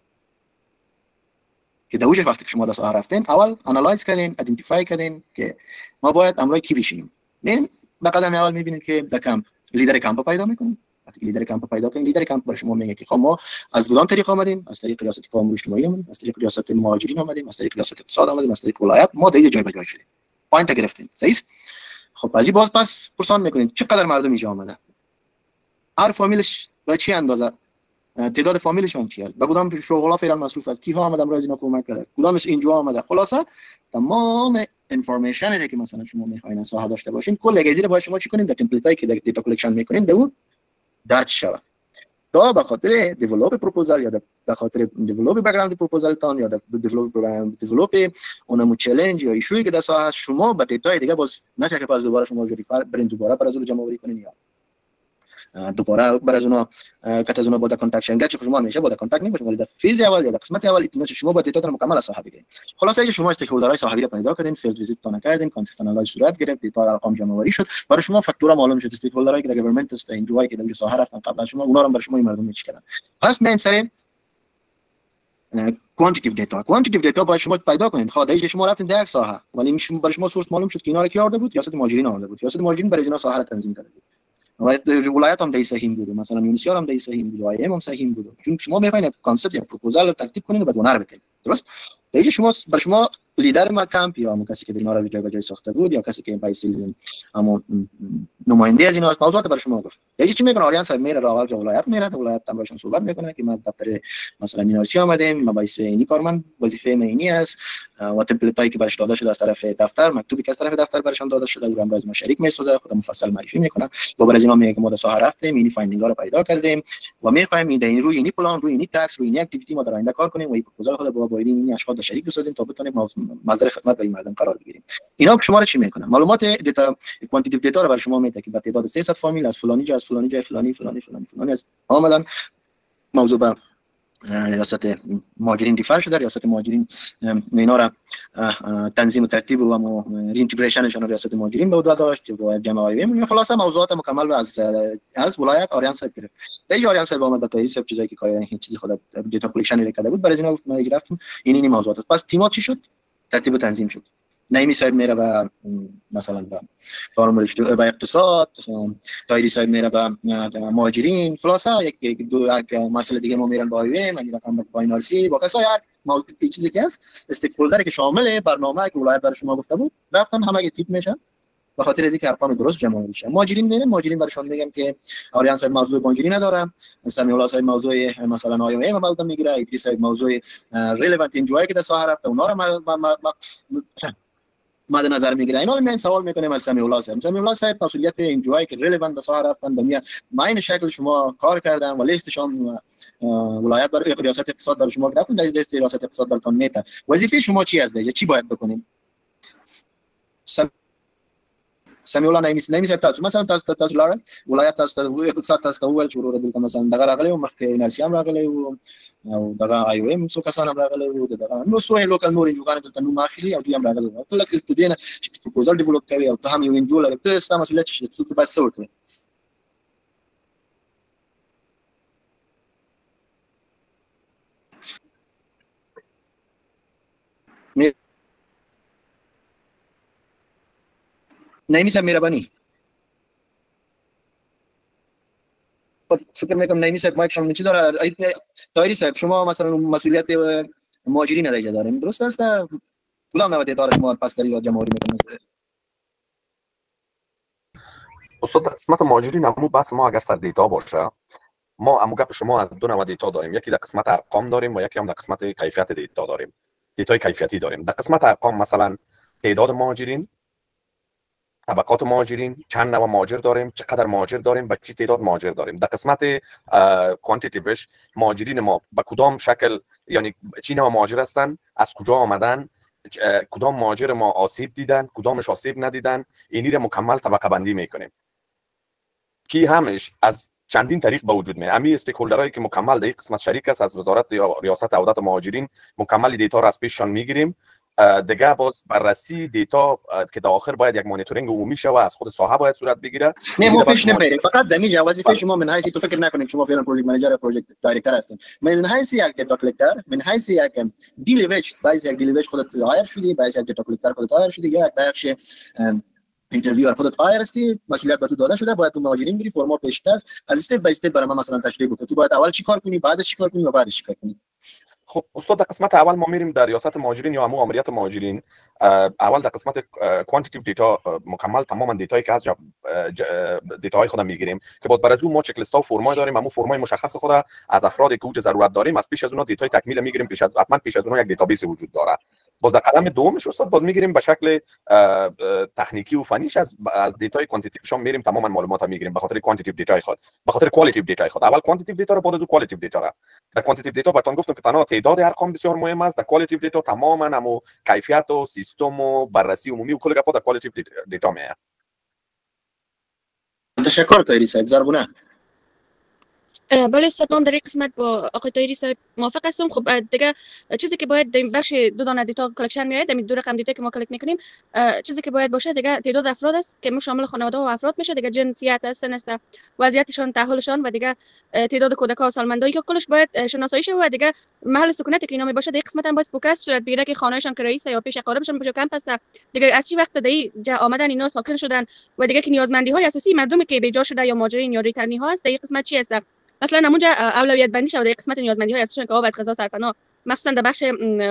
که دوش وقتی که شما دست رفتین اول انالایز کردین، ایدنتیفای کردین که ما باید امروز کی بشینیم. میریم در قدم اول میبینیم که در کمپ لیدر کمپ پیدا میکنیم. وقتی لیدر کمپ پیدا کنیم، لیدر کمپ برای شما میگه که خب ما از کدام طریق آمدیم؟ از طریق ریاست کامل اجتماعی آمدیم، از طریق ریاست مهاجرین آمدیم، از طریق ریاست اقتصاد آمدیم، از طریق ولایت. ما دیگه جای به جای شدیم، پوینت گرفتیم. صحیح؟ خب بعدی باز پس پرسان میکنین چقدر مردم اینجا آمده، هر فامیلش به چه اندازه، تعداد فامیلشون چی است، به کدام شغل‌ها فعلا مصروف است، کیها آمدن برای اینا کمک کرده، کدامش اینجا آمده. خلاصه تمام انفورمیشنی که مثلا شما میخواین از ساحه داشته باشین کل گزیره باید شما چی کنین در تمپلیتایی که دیتا کلکشن میکنین به اون درج شوه تا به خاطر دیولپ پروپوزال یا به خاطر دیولپ بک‌گراند پروپوزال تان یا دیولپ اونمو چالش یا ایشویی که در ساحه شما با دیتا دیگه باز نشه که باز دوباره شما وریفای برین دوباره برای از جمع آوری کنین یا دوباره برای از اونا که از اونا با کانتکشن گچ شما میشه با کانتکت نمیشه ولی در فیز اول یا قسمت اول اینا شما با دیتا مکمل از ساحه بگیرید. خلاصه اینکه شما استیک هولدرهای ساحوی رو پیدا کردین، فیلد ویزیت تا نکردین، کانتکست انالایز صورت گرفت، دیتا ارقام جمع آوری شد، برای شما فاکتورا معلوم شد، استیک هولدرهایی که در گورنمنت است اینجوری که در ساحه رفتن قبل از شما اونا رو برای شما مردم میچ کردن. پس میایم سر کوانتیتیو دیتا باید شما پیدا کنید. خواهد شما رفتین در یک ساحه ولی برای شما سورس معلوم شد که اینا رو کی آورده بود، ریاست مهاجرین آورده بود، ریاست مهاجرین برای اینا ساحه رو تنظیم کرده بود. ولایت هم سهیم بود، مثلا یونیسیار هم سهیم بود، آی ام هم سهیم بود. چون شما میخواین کانسپت یا پروپوزال رو ترتیب کنین و بعد اونها رو بتین. درست؟ دیگه شما برای شما لیدر ما کمپ یا همون کسی که اینا رو جای به جای ساخته بود یا کسی که بایسیل همون نماینده از اینا موضوعات برای شما گفت. دیگه چی میکنه؟ آریان صاحب میره راول که ولایت میره، ولایت هم باشون صحبت میکنه که ما دفتر مثلا مینارسی آمدیم، ما بایس اینی کارمند وظیفه اینی است و تمپلیتایی که برش داده شده از طرف دفتر، مکتوبی که از طرف دفتر برشون داده شده و امروز ما شریک میسازه، خودم مفصل معرفی میکنه. با برای اینا میگه که ما در ساحه رفتیم، اینی فایندینگ ها رو پیدا کردیم و میخوایم این روی اینی پلان، روی اینی تکس، روی اینی اکتیویتی ما در آینده کار کنیم و این پروپوزال خود با این اشخاص شریک بسازیم تا بتونیم مصدر خدمت به این مردم قرار بگیریم. اینا شما رو چی میکنه؟ معلومات دیتا کوانتیتیو دیتا رو برای شما میده که با تعداد 300 فامیل از فلانی جا از فلانی جای فلانی از عملاً موضوع به ریاست مهاجرین ریفر شده، ریاست مهاجرین اینا را تنظیم و ترتیب و رینتگریشنشون ریاست مهاجرین به عهده داشت و جمع آیویم. خلاصه موضوعات مکمل از ولایت آریان صاحب گرفت. دیگه آریان صاحب اومد با تایید سب چیزایی که کار این چیزی خود دیتا کلکشن کرده بود برای اینا گفت ما گرفتیم این موضوعات است. پس تیمات چی شد؟ ترتیب و تنظیم شد. نایمی صاحب میره و مثلا با کارم رشته با اقتصاد، تایری صاحب میره با مهاجرین. خلاصه یک مسئله دیگه ما میرن با آیویم، من رقم با اینارسی با کسای هر موضوع چیزی که هست استیک هولدر که شامل برنامه که ولایت برای شما گفته بود رفتن همه تیپ میشن به خاطر اینکه ارقام درست جمع میشه. مهاجرین میرن، مهاجرین براشون میگم که آریان صاحب موضوع مهاجرین نداره، سمیع الله صاحب موضوع مثلا آیویم موضوع میگیره، ادریس صاحب موضوع ریلیوانت اینجوری که در ساحه رفته اونا رو مد نظر میگیره. اینا رو من سوال میکنیم از سمیع الله صاحب. سمیع الله صاحب مسئولیت اینجوری که ریلیوانت به ساحه رفتن به این شکل شما کار کردن و لیستشون ولایت برای ریاست اقتصاد برای شما گرفتن، در لیست ریاست اقتصاد براتون میته. وظیفه شما چی است دیگه؟ چی باید بکنیم؟ سمیع الله نایمی صاحب تاسو مثلا تاسو لارل ولایت تاسو اقتصاد تاسو اول شروع دلته مثلا دغه راغلی او مخکې انرژي هم راغلی او دغه آی او ام څو کسان هم راغلی او دغه نو سو لوکل نور انجوګان ته نو ماخلي او دوی هم راغلی او کله چې دینه پروپوزال ډیولپ کوي او ته هم یو انجو لري ته ستاسو مسؤلیت چې څه بس ورته نایمی صاحب مهربانی فکر میکنم نایمی صاحب مایک شما چی داره؟ تایری صاحب شما مثلا مسئولیت مهاجرین اداره دارین، درست است؟ کدام نوع دیتا شما پس داری جمع آوری میکنید؟ استاد قسمت مهاجرین همون بس ما اگر سر دیتا باشه ما همون گپ شما از دو نوع دیتا داریم، یکی در قسمت ارقام داریم و یکی هم در قسمت کیفیت دیتا داریم. دیتای کیفیتی داریم. در قسمت ارقام مثلا تعداد مهاجرین، طبقات مهاجرین، چند نوع مهاجر داریم، چقدر مهاجر داریم، با چه تعداد مهاجر داریم. در قسمت کوانتیتیوش مهاجرین ما به کدام شکل، یعنی چه نوع مهاجر هستن، از کجا آمدن، کدام مهاجر ما آسیب دیدن، کدامش آسیب ندیدن، اینی رو مکمل طبقه بندی میکنیم که همش از چندین طریق به وجود میاد. امی استیک هولدرایی که مکمل در این قسمت شریک است از وزارت یا ریاست عودت مهاجرین مکمل دیتا را از پیششان میگیریم دیگه باز بررسی دیتا که در آخر باید یک مانیتورینگ عمومی شه و از خود ساحه باید صورت بگیره. نه ما پیش نمیریم، فقط دمیج وظیفه شما من حیث تو فکر نکنید شما فعلا پروژه منیجر پروژه دایرکتور هستین، من حیث یک دیتا کلکتر، من حیث یک دیلیویج، بعضی یک دیلیویج خودت هایر شدی، بعضی یک دیتا کلکتر خودت هایر شدی، یا یک بخش اینترویور خودت هایر هستی، مسئولیت به تو داده شده، باید تو مهاجرین بری فرما پیش از استپ بای استپ برای من مثلا تشریح بکنی تو باید اول چی کار کنی، بعدش چی کار کنی و بعدش چی کار کنی. خب استاد در قسمت اول ما میریم در ریاست مهاجرین یا ماموریت مهاجرین. اول در قسمت کوانتیتیو دیتا مکمل تماما دیتایی که از دیتاهای خودم میگیریم که بعد بر از اون ما چک لیست ها و فرمای داریم، همون فرمای مشخص خود از افرادی که اوج ضرورت داریم از پیش از اونها دیتای تکمیل میگیریم، حتما پیش از اونها یک دیتابیس وجود داره. باز در قدم دومش استاد باز میگیریم به شکل تکنیکی و فنیش از دیتای کوانتیتیو شما میریم تماما معلومات میگیریم به خاطر کوانتیتیو دیتای خود، به خاطر کوالیتیو دیتای خود. اول کوانتیتیو دیتا رو بعد از کوالیتیو دیتا را. در کوانتیتیو دیتا براتون گفتم که تنها تعداد ارقام بسیار مهم است، در کوالیتیو دیتا تماما همو کیفیت و سیستم و بررسی عمومی و کل گپا در کوالیتیو دیتا میه. تشکر طاهری صاحب، زرغونه. بله استاد، من در این قسمت با آقای طاهری صاحب موافق هستم. خب دیگه چیزی که باید در بخش دو دانه دیتا کلکشن میاد، در دو رقم دیتا که ما کلکت میکنیم، چیزی که باید باشه دیگه تعداد افراد است که شامل خانواده و افراد میشه، دیگه جنسیت است، سن است، وضعیتشان، تأهلشان و دیگه تعداد کودکان و سالمندایی که کلش باید شناسایی شه و دیگه محل سکونتی که اینا می باشه. در قسمت هم باید فوکس صورت بگیره که خانه‌شان کرایی است یا پیش اقاربشان پیش کمپ است، دیگه از چی وقت در جا آمدن اینا ساکن شدن و دیگه که نیازمندی های اساسی مردمی که بیجا شده یا مهاجرین یا ریترنی ها است، در قسمت چی است. مثلا نمونجا اولویت بندی شده در قسمت نیازمندی های اساسیشون که آب، غذا، سرپناه، مخصوصا در بخش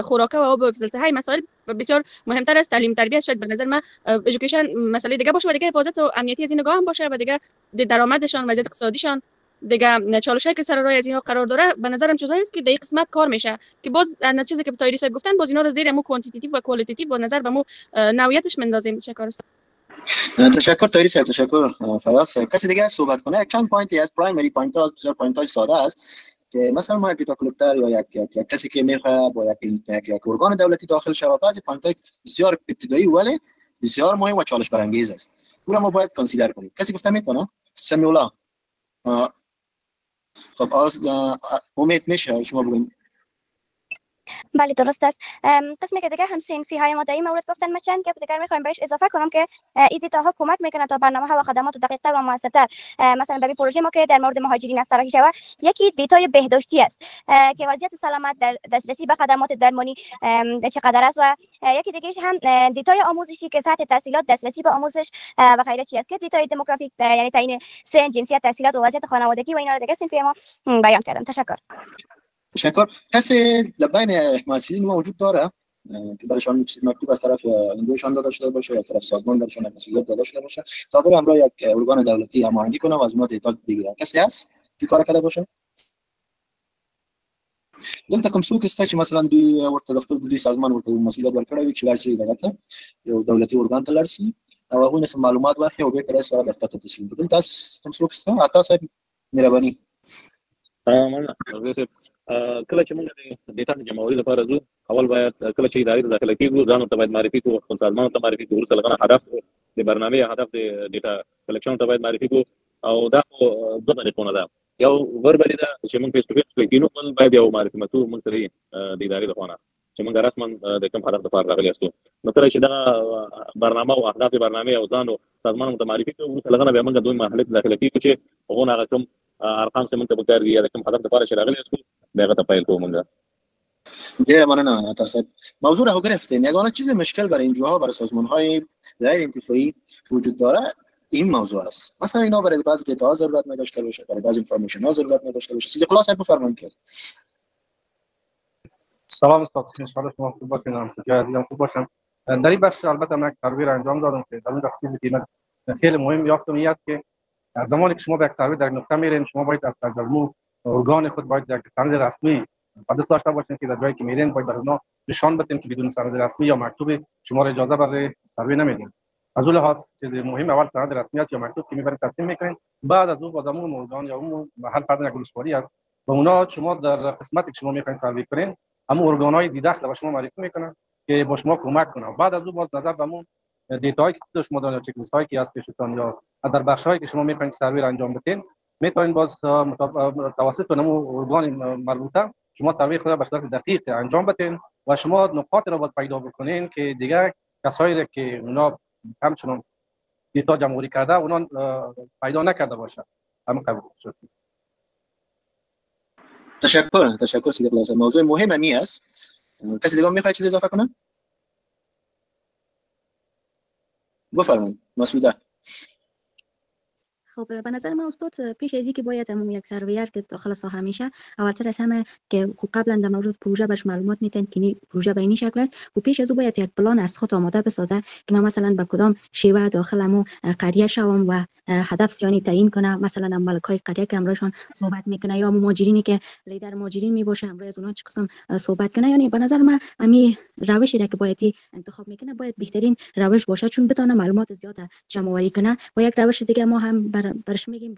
خوراک و آب و فلسفه مسائل بسیار مهمتر است. تعلیم تربیت شاید به نظر من ادویکیشن مسئله دیگه باشه و دیگه حفاظت و امنیتی از این نگاه هم باشه و دیگه درآمدشان، وضعیت اقتصادیشان، دیگه چالشایی که سر راه از اینها قرار داره به نظرم چیزایی است که در این قسمت کار میشه که باز از چیزی که طاهری صاحب گفتن باز اینا رو زیر مو کوانتیتیو و کوالیتیتیو با نظر به مو نوعیتش مندازیم. تشکر طاهری صاحب، تشکر فراز. کسی دیگه صحبت کنه؟ چند پوینتی از پرایمری پوینت ها، بسیار پوینت های ساده است که مثلا ما یک دیتا کلکتر یا یک کسی که میخواد با یک ارگان دولتی داخل شه، بعضی پوینت های بسیار ابتدایی ولی بسیار مهم و چالش برانگیز است، اون ما باید کانسیدر کنیم. کسی گفته میکنه؟ سمی الله. خب امید میشه شما بگین. بله درست است. قسمی که دیگه همصنفی های ما در این مورد گفتن، من چند گپ دیگر میخوایم بهش اضافه کنم که این دیتاها کمک میکنه تا برنامه ها و خدمات دقیق‌تر و موثرتر. مثلا برای پروژه ما که در مورد مهاجرین است طراحی شود، یکی دیتای بهداشتی است که وضعیت سلامت در دسترسی به خدمات درمانی چقدر است و یکی دیگه هم دیتای آموزشی که سطح تحصیلات، دسترسی به آموزش و غیره چی است که دیتای دموگرافیک یعنی تعیین سن، جنسیت، تحصیلات و وضعیت خانوادگی و اینا رو دیگه صنفی ما بیان کردم. تشکر. تشکر. کسی لبین مسئولین ما وجود داره که برایشان چیز مکتوب از طرف انجویشان داده شده باشه یا طرف سازمان برایشان مسئولیت داده شده باشه تا برای همراه یک ارگان دولتی هماهنگی کنه و از ما دیتا بگیره؟ کسی هست که کار کرده باشه؟ دلته کوم څوک شته چې مثلا دوی ورته د خپل دوی سازمان ورته مسؤلیت ورکړی وي چې لاړ شي دغه یو دولتي ارګان ته لاړ شي او هغوی نه معلومات واخلي او بېرته راسي هغه دفتر ته تسلیم کړي. تاسو کوم څوک شته؟ عطا صاحب مهرباني. مننه. کله چې موږ د ډیټا جمعولو لپاره ځو، اول باید کله چې ادارې ته داخله کیږو ځان ته باید معرفي کوو، خپل سازمان ته معرفي کوو، وروسته لغه هدف د برنامې هدف د ډیټا کلکشن ته باید معرفي کوو او دا دوه طریقونه ده. یو وربلې ده چې موږ فیس ټو فیس کوو، بل باید یو معرفي متو موږ سره د ادارې لخوا چې موږ رسما د کوم هدف لپاره راغلي یاستو. نو کله چې دا برنامه او اهداف برنامې او ځان او سازمان ته معرفي کوو، وروسته لغه بیا موږ دوی مرحله ته داخله کیږو چې هغه هغه کوم ارقام سم ته بکار دي یا کوم هدف لپاره چې راغلي یاستو دغه ته پیل کوو موږ. دیره ممنونم عطا صاحب. موضوع رو گرفتین. یگانه چیز مشکل برای اینجاها برای سازمان‌های غیر انتفاعی وجود داره این موضوع است. مثلا اینا برای بعضی دیتا ضرورت نداشته باشه، برای بعضی اینفورمیشن ها ضرورت نداشته باشه. سید خلاص بفرمایید که سلام استاد، ان شاء الله شما خوب باشین، همسایه عزیزم خوب باشن. در این بخش البته من سروی را انجام دادم که در اون چیزی که من خیلی مهم یافتم این است که زمانی که شما به یک سروی در نقطه میرین، شما باید از تجربه ارگان خود باید یک سند رسمی پس داشته باشین که در جایی که میرین باید برای اونا نشان بدین که بدون سند رسمی یا مکتوب شما را اجازه برای سروی نمیدین. از اون لحاظ چیز مهم اول سند رسمی است یا مکتوب که میبرید تسلیم میکنین، بعد از اون با زمان ارگان یا اون محل فرض یک گلسپاری است و اونا شما در قسمتی که شما میخواین سروی کنین همون ارگان‌های دیدخل به شما معرفی میکنن که با شما کمک کنن. بعد از اون باز نظر به اون دیتاهایی که شما دارین، چک لیست هایی که هست پیشتون یا در بخش‌هایی که شما میخواین سروی را انجام بدین، میتونین باز توسط نمو ارگان مربوطه شما سروی خود را به صورت دقیق انجام بدین و شما نقاط را باید پیدا بکنین که دیگه کسایی که اونا همچنان دیتا جمع‌آوری کرده اونا پیدا نکرده باشه. همین قبول شد. تشکر سید خلاصه. موضوع مهم می است. کسی دیگه میخواد چیز اضافه کنه؟ بفرمایید مسعوده. خب به نظر من استاد پیش از اینکه باید همون یک سرویر که داخل ساحه میشه اولتر از همه که قبلا در مورد پروژه برش معلومات میتن که پروژه به این شکل است و پیش از او باید یک پلان از خود آماده بسازه که من مثلا به کدام شیوه داخل همون قریه شوم و هدف یعنی تعیین کنه. مثلا مالکای قریه که امروزشان صحبت میکنه یا مهاجرینی که لیدر مهاجرین میباشه امروز از اونها چه قسم صحبت کنه. یعنی به نظر من همین روشی را که باید انتخاب میکنه باید بهترین روش باشه چون بتونه معلومات زیاد جمع آوری کنه. و یک روش دیگه ما هم برش میگیم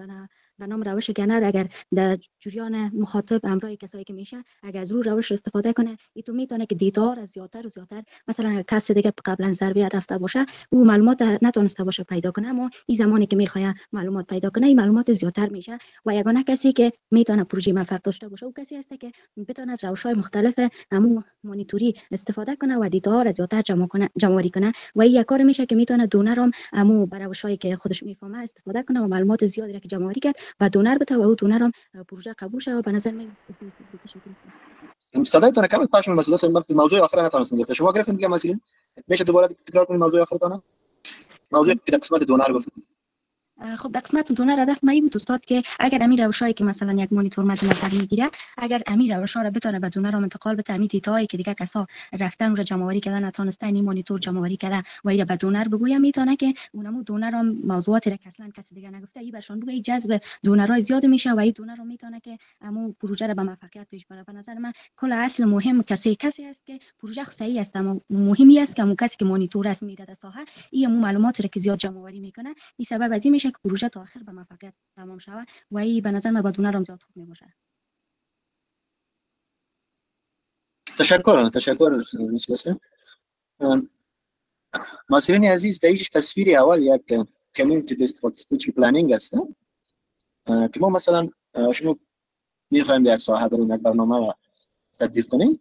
به نام روش گنر. اگر در جریان مخاطب امرای کسایی که میشه اگر از رو روش استفاده کنه تو میتونه که دیتا را زیادتر و زیادتر مثلا کسی دیگه قبلا ضربه رفته باشه او معلومات نتونسته باشه پیدا کنه اما این زمانی که میخواد معلومات پیدا کنه این معلومات زیادتر میشه و یگانه کسی که میتونه پروژه موفق داشته باشه او کسی است که بتونه از روش‌های مختلف همون مانیتوری استفاده کنه و دیتا را زیادتر جمع آوری کنه و این یک کار میشه که میتونه دونر هم همون برای روش‌هایی که خودش میفهمه استفاده کنه و معلومات زیادی را که جمع آوری کرد و دونر بده و او دونر هم پروژه قبول شه. و به نظر من صدایتون کامل پاش من مسئله موضوع آخر نتونستم گرفته. شما گرفتین دیگه مسئله میشه دوباره تکرار کنید موضوع آخرتون؟ موضوع که قسمت دونر گفتید. خب در قسمت دونر هدف ما بود استاد که اگر امیر روشایی که مثلا یک مانیتور مد نظر میگیره اگر امیر روشا را بتونه به دونر هم انتقال بده امید دیتایی که دیگه کسا رفتن رو جمع آوری کردن نتونستن این مانیتور جمع آوری کرده و اینا به دونر بگویم میتونه که اونمو دونر هم موضوعاتی را اصلا کسی دیگه نگفته ای برشون بگه جذب دونرای زیاد میشه و این دونر رو میتونه که همون پروژه رو به موفقیت پیش بره. به نظر من کل اصل مهم کسی است که پروژه صحیح است اما مهمی است که اون کسی که مانیتور است میره در ساحه این معلوماتی را که زیاد جمع آوری میکنه این سبب از این میشه که پروژه تا آخر به موفقیت تمام شود و این به نظر من با دونر هم زیاد خوب میباشه. تشکر مسئله مسئولین عزیز در هیچ تصویر اول یک کمیونیتی بیسد پارتیسیپیشن پلنینگ است که ما مثلا شما میخوایم در یک ساحه بریم یک برنامه را تطبیق کنیم.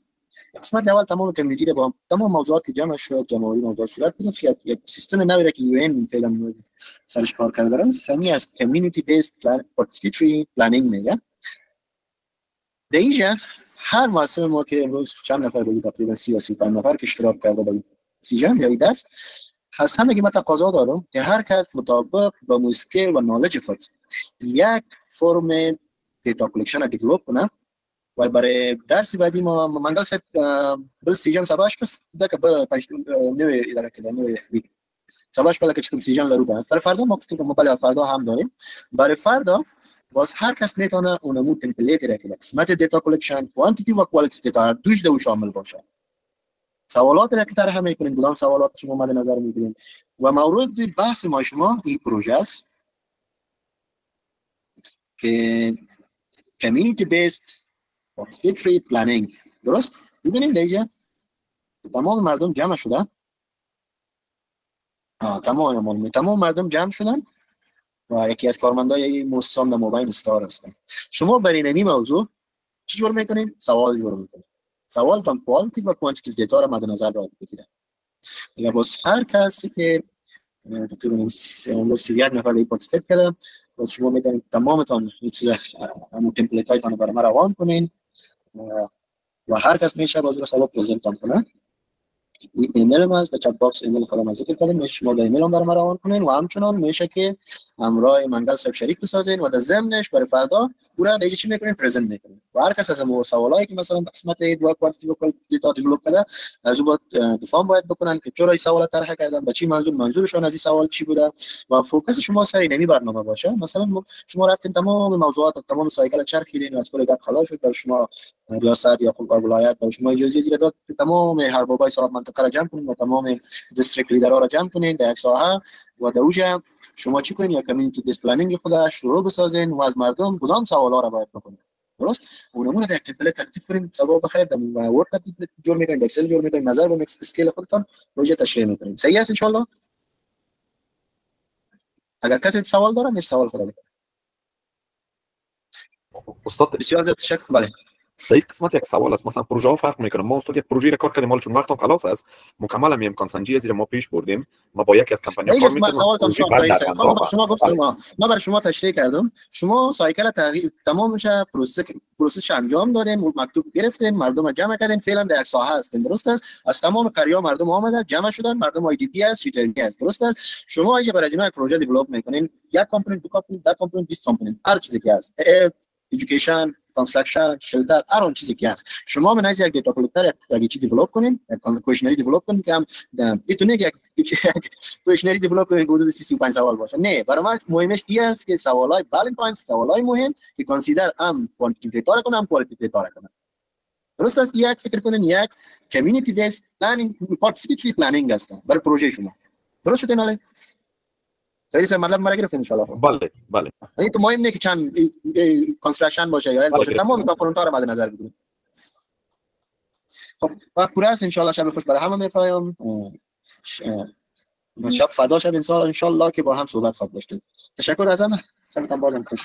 قسمت اول تمام کمیونیتی را با تمام موضوعات که جمع شد جمع آوری موضوعات صورت گرفت یک سیستم نوی را که یو ان فعلا سرش کار کرده است سمی از کمیونیتی بیسد پارتیسیپیشن پلنینگ میگه. در اینجا هر مؤسسه ما که امروز چند نفر دیگه تقریبا 30 یا 35 نفر که اشتراک کرده در سیژن یا درس از همه که من تقاضا دارم که هر کس مطابق با مسکل و نالج خود یک فرم دیتا کلکشن دیولپ کنه و برای درس بعدی ما منگل صاحب بل سیژن سباش پس دک به نوی اداره کده نوی سباش بلا که چکم سیژن لرو کنه. برای فردا ما گفتیم که ما بله فردا هم داریم. برای فردا باز هر کس میتونه اونمو تمپلیت را که قسمت دیتا کلکشن کوانتیتی و کوالیتی دیتا دوش دو شامل باشه. سوالات را که طرح میکنیم کدام سوالات شما مد نظر میگیرین و مورد بحث ما شما این پروژه است که کمیونیتی بیسد پارتیسیپیتوری پلنینگ. درست ببینید اینجا تمام مردم جمع شدن. تمام مردم جمع شدن و یکی از کارمندای مؤسسه در موبایل استار هستن. شما برای این موضوع چی جور میکنین؟ سوال جور میکنین. سوال تام کوالیتی و کوانتیتی دیتا را مد نظر باید بگیره. اگر باز هر کسی که تقریبا 31 نفر دیگه پارتیسیپیت کرده باز شما میتونید تمامتون این چیز همون تمپلیت هایتان برای ما روان کنین و هر کس میشه باز رو سوال پرزنت کنه. ایمیل ما از چت باکس ایمیل خودم ذکر کردم میشه شما به ایمیل هم برام روان کنین و همچنان میشه که همراه منگل صاحب شریک بسازین و در ضمنش برای فردا پورا دیگه چی میکنین پرزنت میکنین و هر کس از اون سوالایی که مثلا قسمت دو کوانتیتی و دیتا دیولپ کرده از اون دفاع باید بکنن که چرا این سوال طرح کردن به چی منظورشون از این سوال چی بوده و فوکس شما سر این برنامه باشه. مثلا شما رفتین تمام موضوعات تمام سایکل چرخیدین از کل گپ خلاص شد برای شما ریاست یا خود ولایت برای شما اجازه زیر داد تمام هر بابای صاحب منطقه را جمع کنین و تمام دیستریکت لیدرها را جمع کنین در یک ساحه و دوجه شما چی کنین یا کمیونیتی بیس پلنینگ خود شروع بسازین و از مردم کدام سوالا را باید بکنین. درست اونمون در تمپلیت ترتیب کنین صباح بخیر در ورد ترتیب جور میکنین اکسل جور میکنین نظر به اسکیل خودتون روی تشریح میکنین. صحیح است ان شاء الله؟ اگر کسی سوال داره میشه سوال خود بکنه. استاد بسیار زیاد تشکر. بله در این قسمت یک سوال است، مثلا پروژه ها فرق میکنه. ما استاد یک پروژه را کار کردیم، مال چون وقتم خلاص است، مکمل هم امکان سنجی زیر ما پیش بردیم. ما با یکی از کمپانی‌ها کار می‌کردیم. شما گفتم ما برای شما تشریح کردم، شما سایکل تغییر تمامش پروسس انجام دادین، مکتوب گرفتین، مردم جمع کردین، فعلا در یک ساحه هستین، درست است؟ از تمام قریا مردم آمده جمع شدن، مردم آی دی پی است، ریترنی است، درست است؟ شما اگه برای اینا یک پروژه دیولپ میکنین، یک کامپوننت، دو کامپوننت، ده کامپوننت، 20 کامپوننت، هر چیزی که هست، ایژوکیشن، کنستراکشن، شلتر، هر اون چیزی که هست، شما من از یک دیتا کلکتر یک چیز دیولپ کنین، یک کوشنری دیولپ کنین که هم ایتونه یک کوشنری دیولپ کنین که حدود 35 سوال باشه. نه، برای من مهمش این است که سوالای بالانس، سوالای مهم که کانسیدر هم کوانتیتیو دیتا کنه هم کوالیتیو دیتا کنه. درست است؟ یک فکر کنین یک کمیونیتی بیس پلنینگ، پارتیسیپیتوری پلنینگ است برای پروژه شما. درست شده نه؟ صحیح است، مطلب مرا گرفتین ان شاء الله. بله. این تو مهم نه که چند کنستراکشن باشه یا باشه، تمام کامپوننت ها رو مد نظر بگیرید. خب وقت پوره است، ان شاء الله شب خوش برای همه می‌خوایم. شب فدا شب ان شاء الله که با هم صحبت خواهیم داشت. تشکر از همه. شبتون بازم خوش.